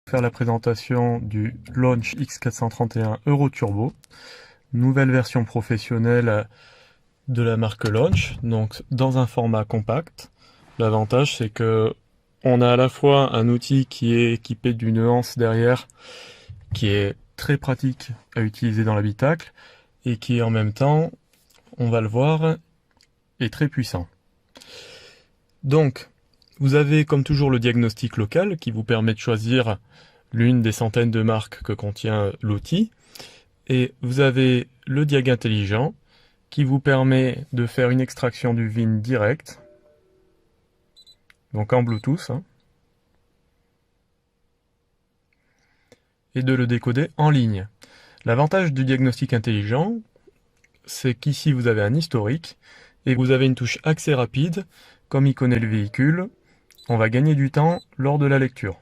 Faire la présentation du Launch X431 Euro-Turbo, nouvelle version professionnelle de la marque Launch, donc dans un format compact. L'avantage c'est que on a à la fois un outil qui est équipé d'une nuance derrière, qui est très pratique à utiliser dans l'habitacle, et qui en même temps, on va le voir, est très puissant. Donc, vous avez comme toujours le diagnostic local qui vous permet de choisir l'une des centaines de marques que contient l'outil. Et vous avez le diag intelligent qui vous permet de faire une extraction du VIN direct, donc en Bluetooth, et de le décoder en ligne. L'avantage du diagnostic intelligent, c'est qu'ici vous avez un historique et vous avez une touche accès rapide. Comme il connaît le véhicule, on va gagner du temps lors de la lecture.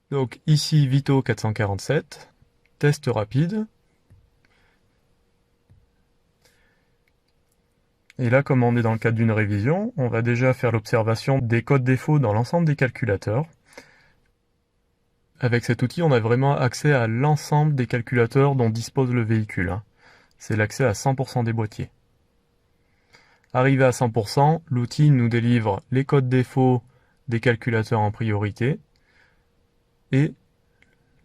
Donc ici Vito 447, test rapide. Et là, comme on est dans le cadre d'une révision, on va déjà faire l'observation des codes défauts dans l'ensemble des calculateurs. Avec cet outil, on a vraiment accès à l'ensemble des calculateurs dont dispose le véhicule. C'est l'accès à 100% des boîtiers. Arrivé à 100%, l'outil nous délivre les codes défauts des calculateurs en priorité et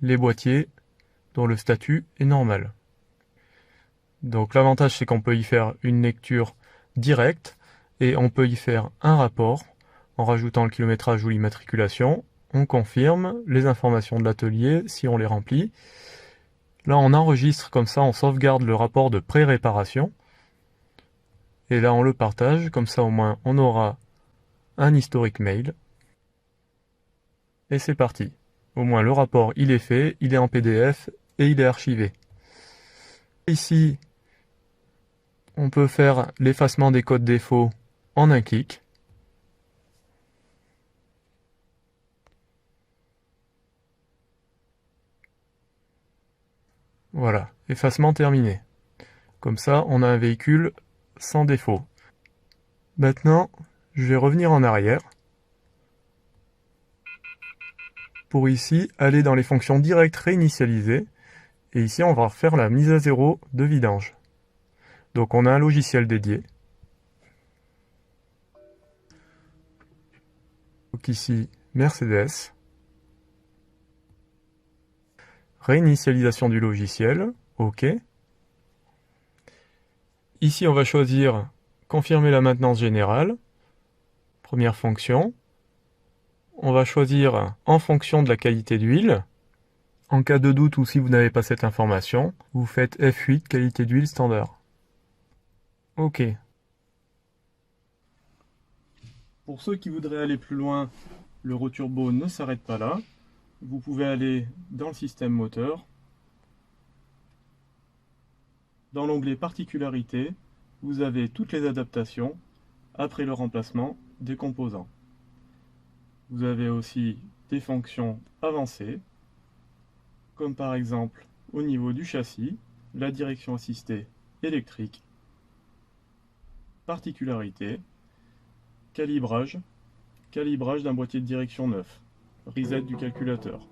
les boîtiers dont le statut est normal. Donc l'avantage, c'est qu'on peut y faire une lecture directe et on peut y faire un rapport en rajoutant le kilométrage ou l'immatriculation. On confirme les informations de l'atelier si on les remplit. Là, on enregistre comme ça, on sauvegarde le rapport de pré-réparation. Et là, on le partage, comme ça au moins on aura un historique mail. Et c'est parti. Au moins le rapport, il est fait, il est en PDF et il est archivé. Ici, on peut faire l'effacement des codes défauts en un clic. Voilà, effacement terminé. Comme ça, on a un véhicule sans défaut. Maintenant, je vais revenir en arrière. Pour ici, aller dans les fonctions directes réinitialisées. Et ici, on va refaire la mise à zéro de vidange. Donc on a un logiciel dédié. Donc ici, Mercedes. Réinitialisation du logiciel. OK. Ici, on va choisir confirmer la maintenance générale. Première fonction. On va choisir en fonction de la qualité d'huile. En cas de doute ou si vous n'avez pas cette information, vous faites F8 qualité d'huile standard. OK. Pour ceux qui voudraient aller plus loin, l'Euro-Turbo ne s'arrête pas là. Vous pouvez aller dans le système moteur. Dans l'onglet particularités, vous avez toutes les adaptations après le remplacement des composants. Vous avez aussi des fonctions avancées, comme par exemple au niveau du châssis, la direction assistée électrique, particularités, calibrage d'un boîtier de direction neuf, reset du calculateur.